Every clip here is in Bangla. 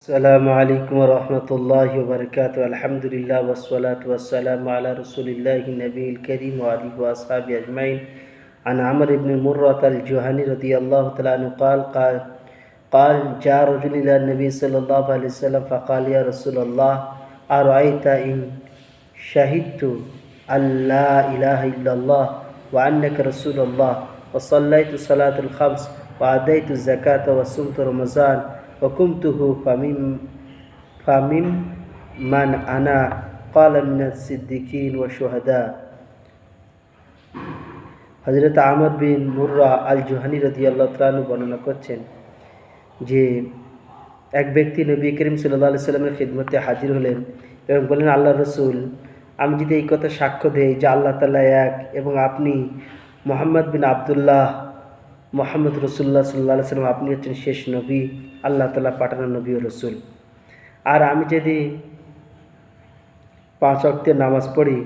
আসসালামু আলাইকুম ওয়া রাহমাতুল্লাহি ওয়া বারাকাতুহু। আলহামদুলিল্লাহ ওয়াসসালাতু ওয়াসসালামু আলা রাসূলিল্লাহি নবিয়িল কারীম ওয়া আলিহি ওয়া আসহাবিহি আজমাইন। আন আমর ইবনে মুররাহ আল-জুহানি রাদিয়াল্লাহু তাআলা আনহু قال جاء رجل إلى النبي صلى الله عليه وسلم فقال يا رسول الله أرأيت إن شهدت أن لا إله إلا الله وأنك رسول الله وصليت صلاة الخمس وأديت الزكاة وصمت رمضان وقمته فمن من أنا قال من الصديقين والشهداء। হযরত আমর বিন মুররা আল জুহানি রাদিয়াল্লাহু তাআলা আনহু বর্ণনা করছেন যে এক ব্যক্তি নবী করিম সাল্লাল্লাহু আলাইহি সাল্লামের খিদমতে হাজির হলেন এবং বললেন, আল্লাহ রসুল, আমি যদি এই কথা সাক্ষ্য দেই যে আল্লাহ তাআলা এক এবং আপনি মুহাম্মদ বিন আবদুল্লাহ মুহাম্মদ রাসূলুল্লাহ সাল্লাল্লাহু আলাইহি সাল্লাম, আপনি হচ্ছেন শেষ নবী, আল্লাহ তাআলা পাঠানো নবী ও রসুল, আর আমি যদি 5 ওয়াক্তের নামাজ পড়ি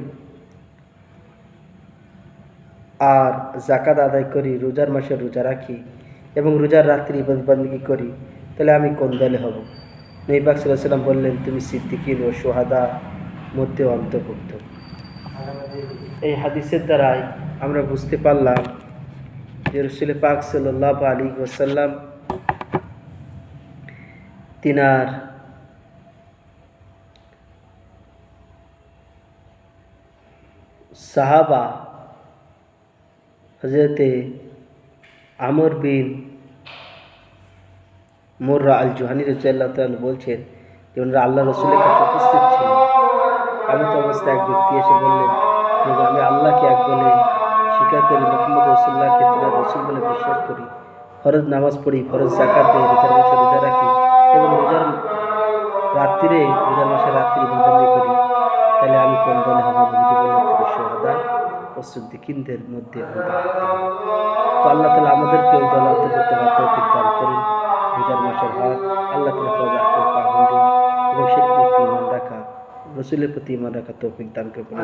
আর যাকাত আদায় করি, রোজার মাসে রোজা রাখি এবং রোজার রাত্রি ইবাদত বন্দেগী করি, তাহলে আমি কোন দলে হব? নবী পাক সাল্লাল্লাহু আলাইহি সাল্লাম বললেন, তুমি সিদ্দিকিন ও শুহাদা মধ্যে অন্তর্ভুক্ত। এই হাদিসের দ্বারাই আমরা বুঝতে পারলাম যে রাসূল পাক সাল্লাল্লাহু আলাইহি ওয়াসাল্লাম তিনার সাহাবা হযরতে আমর বিন মুররা আল জুহানি রাদিয়াল্লাহু তাআলা বলছেন যে ওনারা আল্লাহ রসুলের কাছে উপস্থিত ছিলেন। এমত অবস্থায় এক ব্যক্তি এসে বললেন যে আমি আল্লাহকে এক বলে স্বীকার করি, মুহাম্মদ রাসূলুল্লাহকে তিনার রসুল বলে বিশ্বাস করি, ফরজ নামাজ পড়ি, ফরজ যাকাত দিই, রোজার মাসে রোজা রাখি এবং রোজার মাসে রাত্রি ইবাদত করি, তাহলে আমি কোন দলে হব? নবীজি বললেন, তুমি শুহাদা ও সিদ্দিকিনদের মধ্যে অন্তর্ভুক্ত। তো আল্লাহ তাআলা আমাদেরকে ওই দলে অন্তর্ভুক্ত হওয়ার তৌফিক দান করুন। রোজার মাসের হক, আল্লাহ তাআলা ফরজ আহকাম পাবন্দি এবং শিরক মুক্ত ঈমান রাখা, রসুলের প্রতি ঈমান রাখা তৌফিক দান করুন।